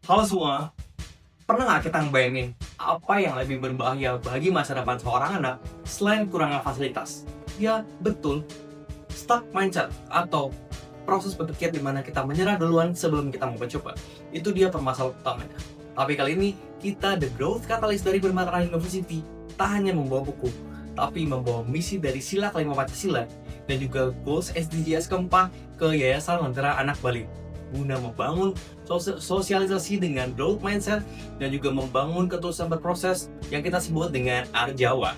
Halo semua, pernah nggak kita ngebayangin apa yang lebih berbahaya bagi masa depan seorang anak selain kurangnya fasilitas? Ya, betul, stuck mindset atau proses berpikir di mana kita menyerah duluan sebelum kita mau mencoba. Itu dia permasalahan utamanya. Tapi kali ini kita The Growth Catalyst dari Permata University tak hanya membawa buku, tapi membawa misi dari Sila Kelima Pancasila dan juga goals SDGs keempat ke Yayasan Lentera Anak Bali guna membangun sosialisasi dengan growth mindset dan juga membangun ketulusan berproses yang kita sebut dengan Arjawa.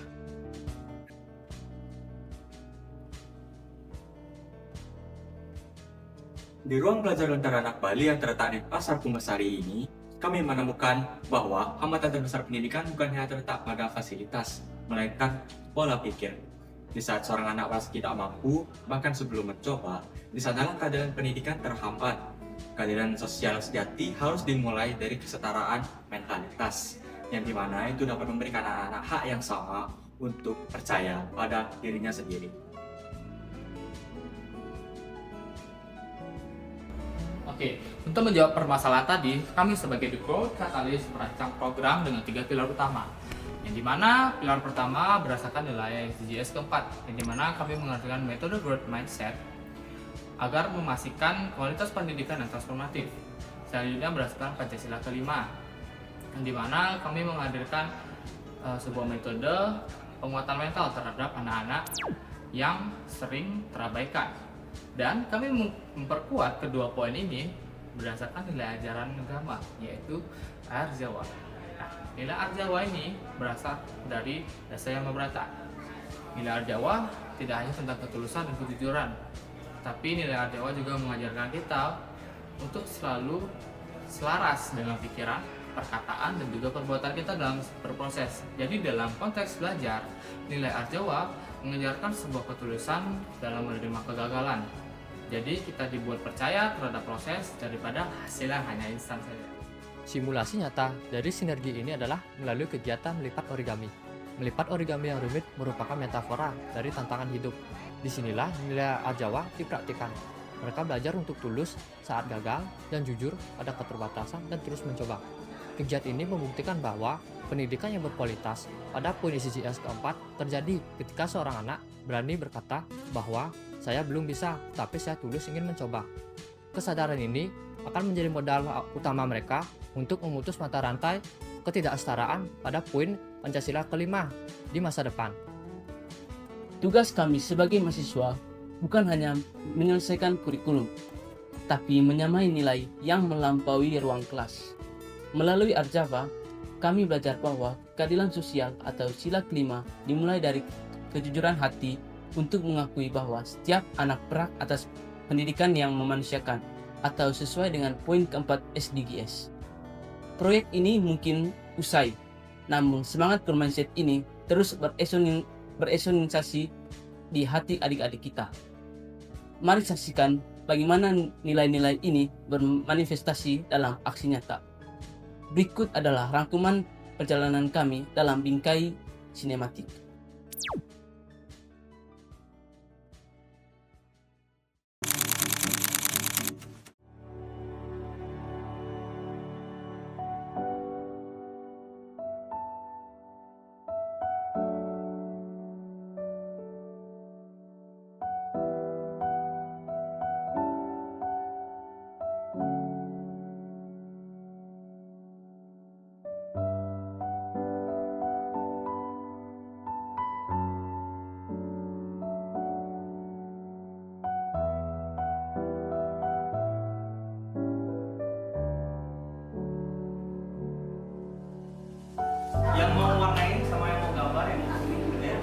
Di ruang belajar Lentera Anak Bali yang terletak di Pasar Kumbasari ini, kami menemukan bahwa hambatan terbesar pendidikan bukan hanya terletak pada fasilitas, melainkan pola pikir. Di saat seorang anak masih tidak mampu, bahkan sebelum mencoba, di sanalah keadilan pendidikan terhambat. Keadilan sosial sejati harus dimulai dari kesetaraan mentalitas, yang dimana itu dapat memberikan anak-anak hak yang sama untuk percaya pada dirinya sendiri. Oke, untuk menjawab permasalahan tadi, kami sebagai The Growth Catalyst merancang program dengan 3 pilar utama. Yang dimana pilar pertama berdasarkan nilai SDGs keempat, yang dimana kami menggunakan metode growth mindset agar memastikan kualitas pendidikan yang transformatif. Selanjutnya berdasarkan Pancasila kelima, yang dimana kami menghadirkan sebuah metode penguatan mental terhadap anak-anak yang sering terabaikan. Dan kami memperkuat kedua poin ini berdasarkan nilai ajaran agama, yaitu Arjawa. Nah, nilai Arjawa ini berasal dari dasar yang Mahabharata. Nilai Arjawa tidak hanya tentang ketulusan dan kejujuran, tapi nilai Arjawa juga mengajarkan kita untuk selalu selaras dengan pikiran, perkataan, dan juga perbuatan kita dalam berproses. Jadi dalam konteks belajar, nilai Arjawa mengajarkan sebuah ketulusan dalam menerima kegagalan. Jadi kita dibuat percaya terhadap proses daripada hasil yang hanya instan saja. Simulasi nyata dari sinergi ini adalah melalui kegiatan melipat origami. Melipat origami yang rumit merupakan metafora dari tantangan hidup. Disinilah nilai Arjawa dipraktikkan. Mereka belajar untuk tulus saat gagal dan jujur pada keterbatasan dan terus mencoba. Kegiatan ini membuktikan bahwa pendidikan yang berkualitas pada poin SDGs keempat terjadi ketika seorang anak berani berkata bahwa saya belum bisa, tapi saya tulus ingin mencoba. Kesadaran ini akan menjadi modal utama mereka untuk memutus mata rantai ketidaksetaraan pada poin Pancasila kelima di masa depan. Tugas kami sebagai mahasiswa bukan hanya menyelesaikan kurikulum, tapi menyamai nilai yang melampaui ruang kelas. Melalui Arjawa, kami belajar bahwa keadilan sosial atau sila kelima dimulai dari kejujuran hati untuk mengakui bahwa setiap anak berhak atas pendidikan yang memanusiakan atau sesuai dengan poin keempat SDGs. Proyek ini mungkin usai, namun semangat growth mindset ini terus beresonisasi di hati adik-adik kita. Mari saksikan bagaimana nilai-nilai ini bermanifestasi dalam aksi nyata. Berikut adalah rangkuman perjalanan kami dalam bingkai sinematik. Yang mau warnain sama yang mau gambar yang mau kuning gitu ya.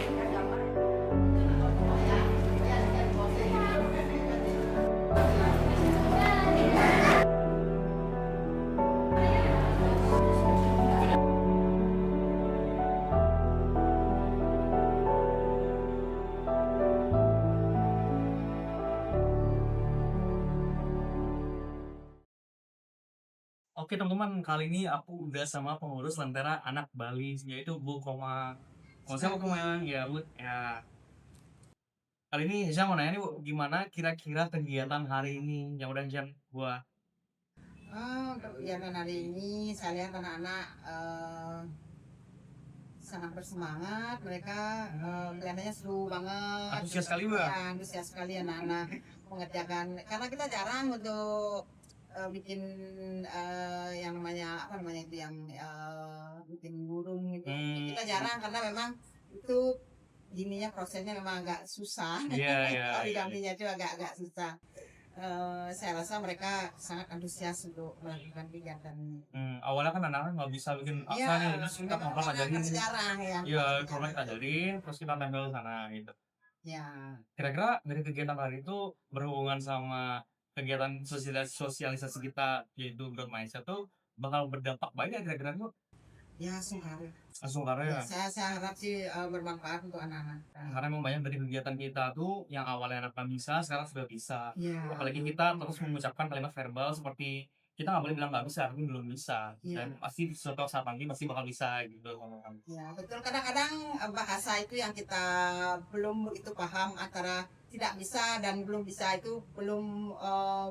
Oke teman-teman, kali ini aku udah sama pengurus Lentera Anak Bali, yaitu Bu Koma. Oh, saya mau Koma ya, Bu. Ya. Kali ini saya mau nanya nih, Bu, gimana kira-kira kegiatan hari ini yang udah jam gua? Untuk kegiatan hari ini saya lihat anak-anak sangat bersemangat, mereka kelihatannya seru banget. Antusias sekali, Mbak. Ya, antusias sekali anak-anak mengerjakan. Karena kita jarang untuk bikin yang namanya apa namanya itu yang bikin burung gitu. Kita jarang karena memang itu gininya prosesnya memang agak susah. Iya. Origaminya itu agak susah. Saya rasa mereka sangat antusias untuk melakukan kegiatan ini. Awalnya kan anak-anak nggak bisa bikin apa Iya, nih, terus kita ngobrol ngajarin. jarang ya. Iya, kalau kita ajarin, terus kita tempel sana gitu. Ya, Kira-kira dari kegiatan hari itu berhubungan sama kegiatan sosialisasi kita yaitu growth mindset tuh bakal berdampak baik ya kira-kira tuh ya sebenarnya. langsung karya ya. Saya harap sih bermanfaat untuk anak-anak. Karena memang banyak dari kegiatan kita tuh yang awalnya anak nggak bisa sekarang sudah bisa. Ya. Apalagi kita terus mengucapkan kalimat verbal seperti kita nggak boleh bilang nggak bisa, tapi belum bisa. Iya. Dan pasti suatu saat nanti pasti bakal bisa gitu. Ya, betul. Kadang-kadang bahasa itu yang kita belum begitu paham antara tidak bisa dan belum bisa itu belum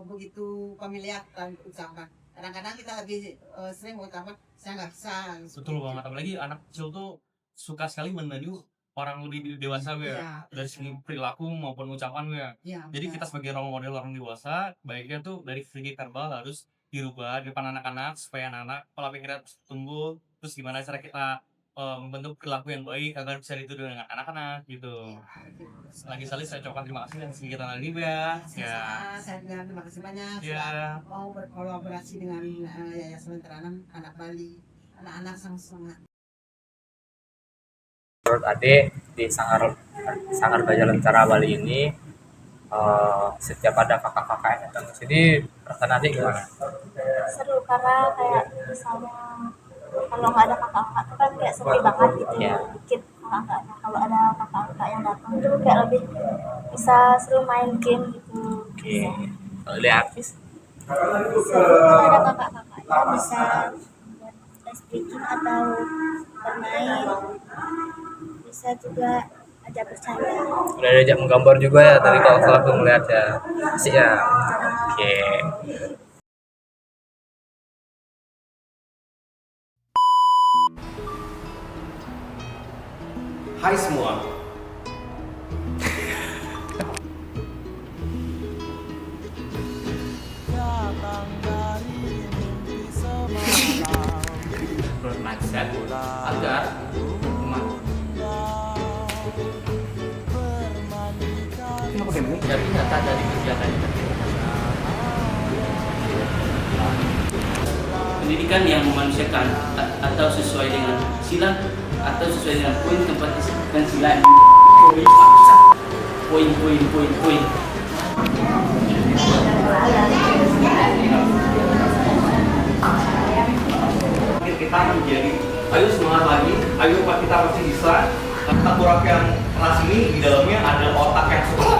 begitu familiar dan ucapan. Kadang-kadang kita lebih sering mengucapkan saya nggak bisa. Betul banget. Apalagi anak kecil tuh suka sekali meniru orang lebih dewasa ya. Ya, Dari segi perilaku maupun ucapan ya. ya, Jadi kita sebagai role model orang dewasa, baiknya tuh dari segi verbal harus dirubah di depan anak-anak supaya anak-anak pola pikirnya tumbuh. Terus gimana cara kita membentuk perilaku yang baik agar bisa ditiru dengan anak-anak gitu. Lagi sekali saya ucapkan terima kasih atas kegiatan hari ini ya. Saya juga terima kasih banyak Ya. sudah mau berkolaborasi dengan Yayasan Lentera Anak Bali. Anak-anak sangat semangat. Menurut adik di Sanggar Gajah Lentera Bali ini setiap ada kakak-kakak yang datang ke sini, perasaan adik gimana? Seru karena kayak misalnya kalau nggak ada kakak-kakak itu kan kayak sepi banget gitu ya, dikit kakak-kakaknya. Kalau ada kakak-kakak yang datang itu kayak lebih bisa seru main game gitu. Oke. Kalau dia artis, Kalau ada kakak-kakaknya bisa buat ice breaking atau bermain, bisa juga ajak bercanda. udah diajak menggambar juga ya tadi kalau salah aku melihat ya. Asik ya. Oke. Hai semua. Growth mindset agar jadi nyata dari kegiatan ini. Pendidikan yang memanusiakan atau sesuai dengan sila atau sesuai dengan poin tempat dan sila. Poin. Kita menjadi ayo semangat lagi, ayo Pak kita pasti bisa. Tengkorak yang keras ini di dalamnya ada otak yang super